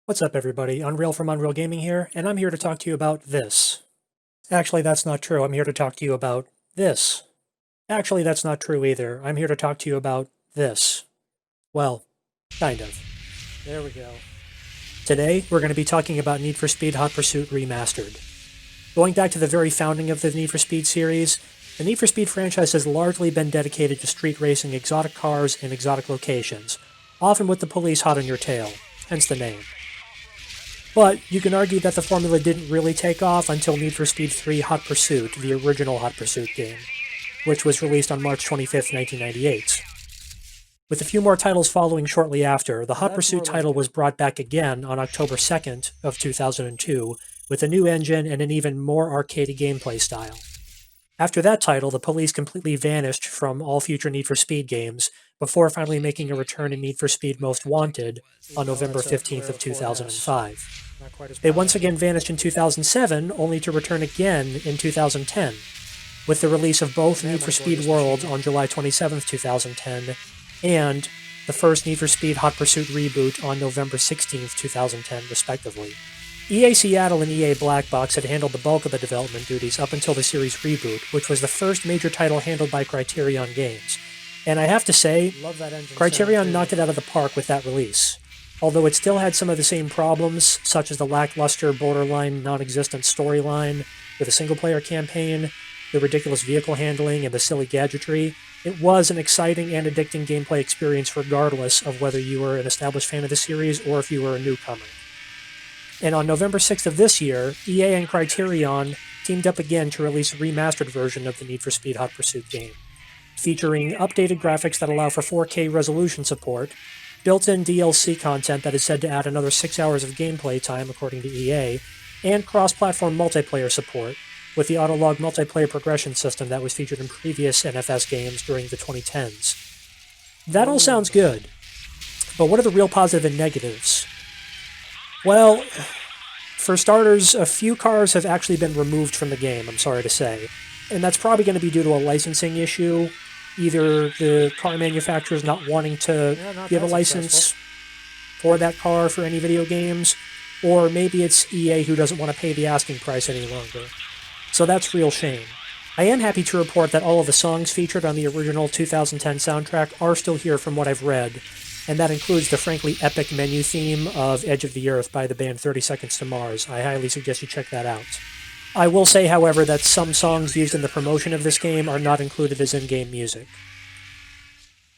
What's up, everybody? Unreal from Unreal Gaming here, and I'm here to talk to you about this. Actually, that's not true. I'm here to talk to you about this. Actually, that's not true either. I'm here to talk to you about this. Well, kind of. There we go. Today, we're going to be talking about Need for Speed Hot Pursuit Remastered. Going back to the very founding of the Need for Speed series, the Need for Speed franchise has largely been dedicated to street racing exotic cars in exotic locations, often with the police hot on your tail, hence the name. But you can argue that the formula didn't really take off until Need for Speed 3 Hot Pursuit, the original Hot Pursuit game, which was released on March 25, 1998. With a few more titles following shortly after, the Hot Pursuit title was brought back again on October 2nd of 2002 with a new engine and an even more arcadey gameplay style. After that title, the police completely vanished from all future Need for Speed games before finally making a return in Need for Speed Most Wanted on November 15th of 2005. They once again vanished in 2007, only to return again in 2010, with the release of both Need for Speed World on July 27, 2010, and the first Need for Speed Hot Pursuit reboot on November 16, 2010, respectively. EA Seattle and EA Black Box had handled the bulk of the development duties up until the series reboot, which was the first major title handled by Criterion Games. And I have to say, Criterion knocked it out of the park with that release. Although it still had some of the same problems, such as the lackluster, borderline, non-existent storyline with a single-player campaign, the ridiculous vehicle handling, and the silly gadgetry, it was an exciting and addicting gameplay experience regardless of whether you were an established fan of the series or if you were a newcomer. And on November 6th of this year, EA and Criterion teamed up again to release a remastered version of the Need for Speed Hot Pursuit game, featuring updated graphics that allow for 4K resolution support, built-in DLC content that is said to add another 6 hours of gameplay time, according to EA, and cross-platform multiplayer support, with the autolog multiplayer progression system that was featured in previous NFS games during the 2010s. That all sounds good, but what are the real positive and negatives? Well, for starters, a few cars have actually been removed from the game, I'm sorry to say, and that's probably going to be due to a licensing issue. Either the car manufacturers not wanting to give a license for that car for any video games, or maybe it's EA who doesn't want to pay the asking price any longer. So that's real shame. I am happy to report that all of the songs featured on the original 2010 soundtrack are still here from what I've read, and that includes the frankly epic menu theme of Edge of the Earth by the band 30 Seconds to Mars. I highly suggest you check that out. I will say, however, that some songs used in the promotion of this game are not included as in-game music.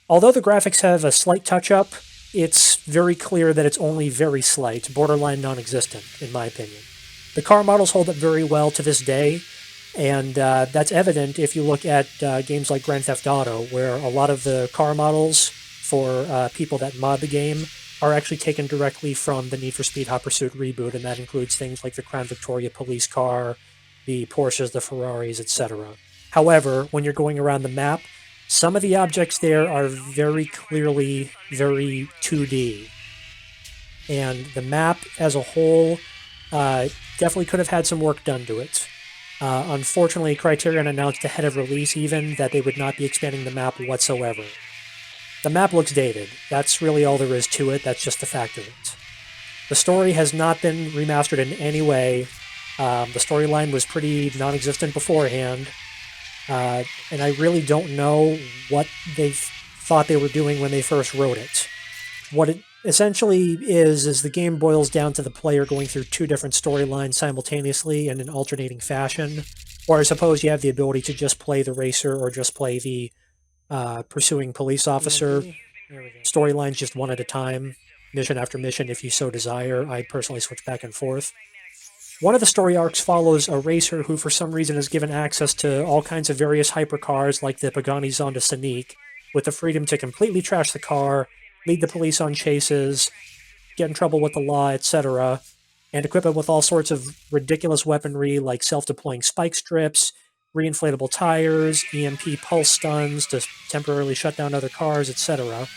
Although the graphics have a slight touch-up, it's very clear that it's only very slight, borderline non-existent, in my opinion. The car models hold up very well to this day, and that's evident if you look at games like Grand Theft Auto, where a lot of the car models for people that mod the game are actually taken directly from the Need for Speed Hot Pursuit reboot, and that includes things like the Crown Victoria police car, the Porsches, the Ferraris, etc. However, when you're going around the map, some of the objects there are very clearly very 2D. And the map as a whole definitely could have had some work done to it. Unfortunately, Criterion announced ahead of release even that they would not be expanding the map whatsoever. The map looks dated. That's really all there is to it. That's just the fact of it. The story has not been remastered in any way. The storyline was pretty non-existent beforehand. And I really don't know what they thought they were doing when they first wrote it. What it essentially is the game boils down to the player going through two different storylines simultaneously in an alternating fashion. Or I suppose you have the ability to just play the racer or just play the pursuing police officer. Storylines just one at a time, mission after mission if you so desire. I personally switch back and forth. One of the story arcs follows a racer who for some reason is given access to all kinds of various hypercars like the Pagani Zonda Scenic, with the freedom to completely trash the car, lead the police on chases, get in trouble with the law, etc., and equip it with all sorts of ridiculous weaponry like self-deploying spike strips, reinflatable tires, EMP pulse stuns to temporarily shut down other cars, etc.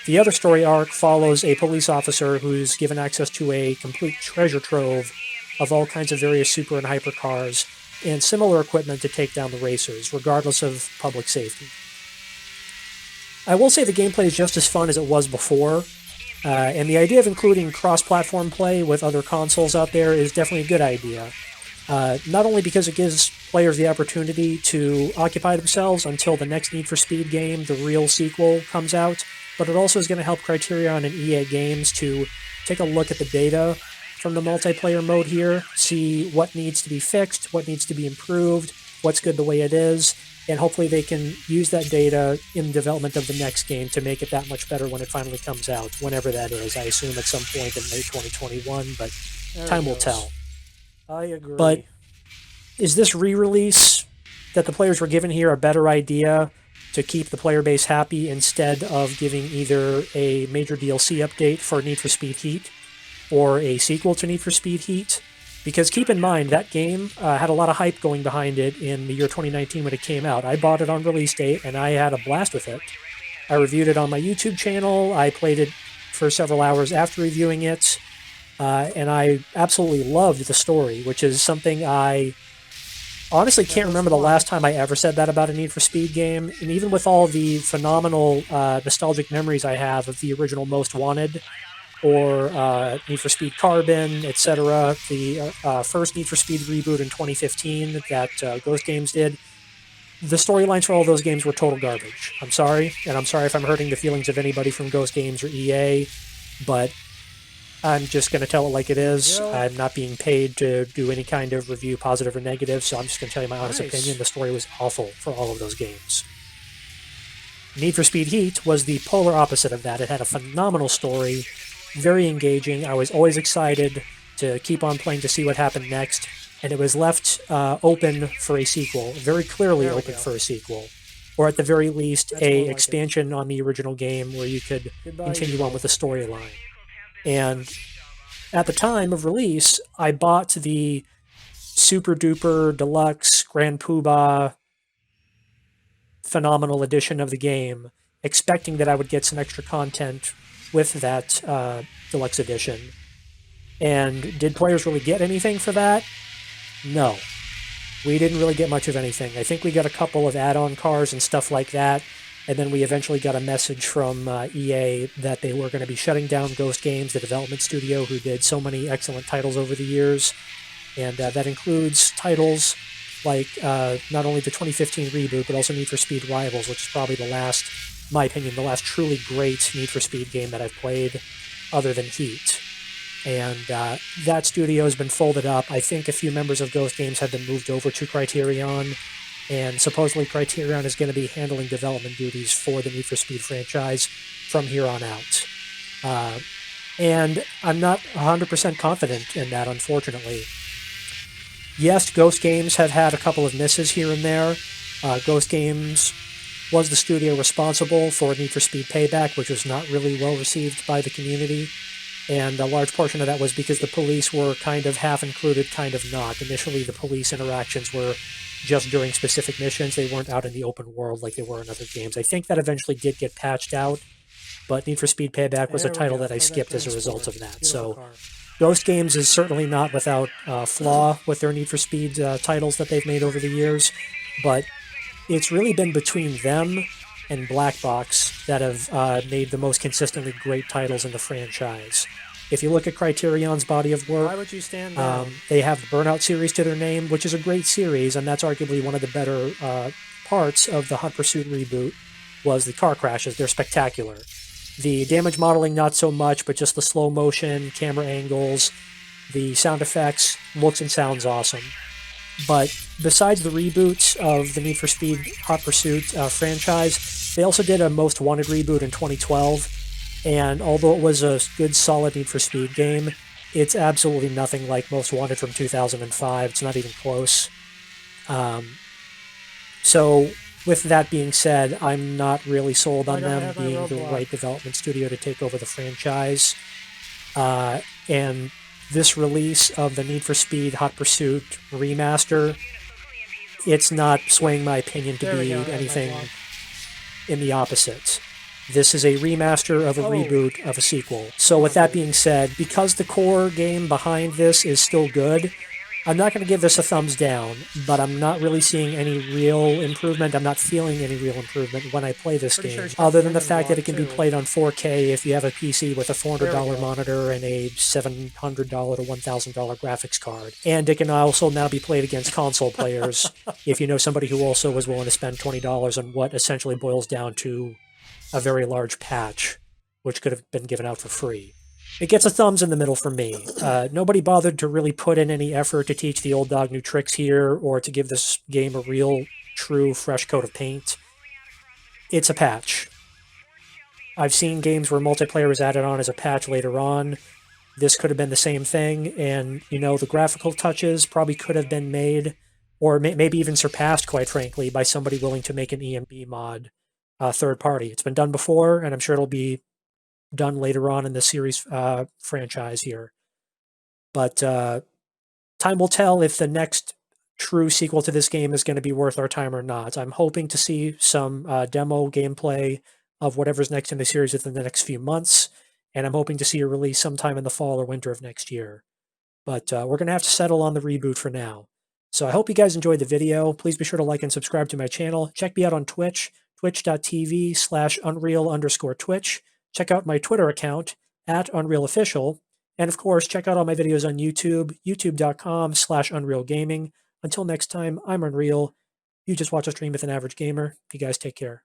The other story arc follows a police officer who's given access to a complete treasure trove of all kinds of various super and hypercars and similar equipment to take down the racers, regardless of public safety. I will say the gameplay is just as fun as it was before. And the idea of including cross-platform play with other consoles out there is definitely a good idea. Not only because it gives players the opportunity to occupy themselves until the next Need for Speed game, the real sequel, comes out, but it also is going to help Criterion and EA Games to take a look at the data from the multiplayer mode here, see what needs to be fixed, what needs to be improved, what's good the way it is, and hopefully they can use that data in the development of the next game to make it that much better when it finally comes out, whenever that is. I assume at some point in May 2021, but time will tell. I agree. But is this re-release that the players were given here a better idea to keep the player base happy instead of giving either a major DLC update for Need for Speed Heat or a sequel to Need for Speed Heat? Because keep in mind, that game had a lot of hype going behind it in the year 2019 when it came out. I bought it on release date, and I had a blast with it. I reviewed it on my YouTube channel. I played it for several hours after reviewing it, and I absolutely loved the story, which is something I honestly can't remember the last time I ever said that about a Need for Speed game. And even with all the phenomenal nostalgic memories I have of the original Most Wanted, or Need for Speed Carbon, etc. The first Need for Speed reboot in 2015 that Ghost Games did. The storylines for all those games were total garbage. I'm sorry, and I'm sorry if I'm hurting the feelings of anybody from Ghost Games or EA, but I'm just going to tell it like it is. I'm not being paid to do any kind of review, positive or negative, so I'm just going to tell you my honest opinion. The story was awful for all of those games. Need for Speed Heat was the polar opposite of that. It had a phenomenal story, very engaging. I was always excited to keep on playing to see what happened next, and it was left open for a sequel, very clearly open for a sequel, or at the very least a expansion on the original game where you could continue on with the storyline. And at the time of release, I bought the super duper deluxe Grand Poobah phenomenal edition of the game, expecting that I would get some extra content with that deluxe edition. And did players really get anything for that? No. We didn't really get much of anything. I think we got a couple of add-on cars and stuff like that, and then we eventually got a message from EA that they were going to be shutting down Ghost Games, the development studio who did so many excellent titles over the years. And that includes titles like not only the 2015 reboot, but also Need for Speed Rivals, which is probably the last, in my opinion, the last truly great Need for Speed game that I've played other than Heat. And that studio has been folded up. I think a few members of Ghost Games have been moved over to Criterion, and supposedly Criterion is going to be handling development duties for the Need for Speed franchise from here on out. And I'm not 100% confident in that, unfortunately. Yes, Ghost Games have had a couple of misses here and there. Ghost Games was the studio responsible for Need for Speed Payback, which was not really well received by the community. And a large portion of that was because the police were kind of half included, kind of not. Initially, the police interactions were just during specific missions. They weren't out in the open world like they were in other games. I think that eventually did get patched out, but Need for Speed Payback was a title that I skipped as a result of that. So Ghost Games is certainly not without flaw with their Need for Speed titles that they've made over the years, but it's really been between them and Black Box that have made the most consistently great titles in the franchise. If you look at Criterion's body of work, why would you stand down? They have the Burnout series to their name, which is a great series, and that's arguably one of the better parts of the Hot Pursuit reboot, was the car crashes. They're spectacular. The damage modeling, not so much, but just the slow motion, camera angles, the sound effects, looks and sounds awesome. But besides the reboots of the Need for Speed Hot Pursuit franchise, they also did a Most Wanted reboot in 2012, and although it was a good, solid Need for Speed game, it's absolutely nothing like Most Wanted from 2005. It's not even close. So, with that being said, I'm not really sold on them being the right development studio to take over the franchise. And this release of the Need for Speed Hot Pursuit Remaster, it's not swaying my opinion to be anything in the opposite. This is a remaster of a reboot of a sequel. So with that being said, because the core game behind this is still good, I'm not going to give this a thumbs down, but I'm not really seeing any real improvement. I'm not feeling any real improvement when I play this Pretty sure game, it's got other the than the ending fact that it block, can be too. played on 4K if you have a PC with a There we $400 go. monitor and a $700 to $1,000 graphics card. And it can also now be played against console players if you know somebody who also was willing to spend $20 on what essentially boils down to a very large patch, which could have been given out for free. It gets a thumbs in the middle for me. Nobody bothered to really put in any effort to teach the old dog new tricks here or to give this game a real, true, fresh coat of paint. It's a patch. I've seen games where multiplayer is added on as a patch later on. This could have been the same thing, and the graphical touches probably could have been made, or maybe even surpassed, quite frankly, by somebody willing to make an EMB mod third party. It's been done before, and I'm sure it'll be done later on in the series franchise here. But time will tell if the next true sequel to this game is going to be worth our time or not. I'm hoping to see some demo gameplay of whatever's next in the series within the next few months, and I'm hoping to see a release sometime in the fall or winter of next year. But we're going to have to settle on the reboot for now. So I hope you guys enjoyed the video. Please be sure to like and subscribe to my channel. Check me out on Twitch, twitch.tv/unreal_Twitch. Check out my Twitter account @UnrealOfficial. And of course, check out all my videos on YouTube, youtube.com/UnrealGaming. Until next time, I'm Unreal. You just watch a stream with an average gamer. You guys take care.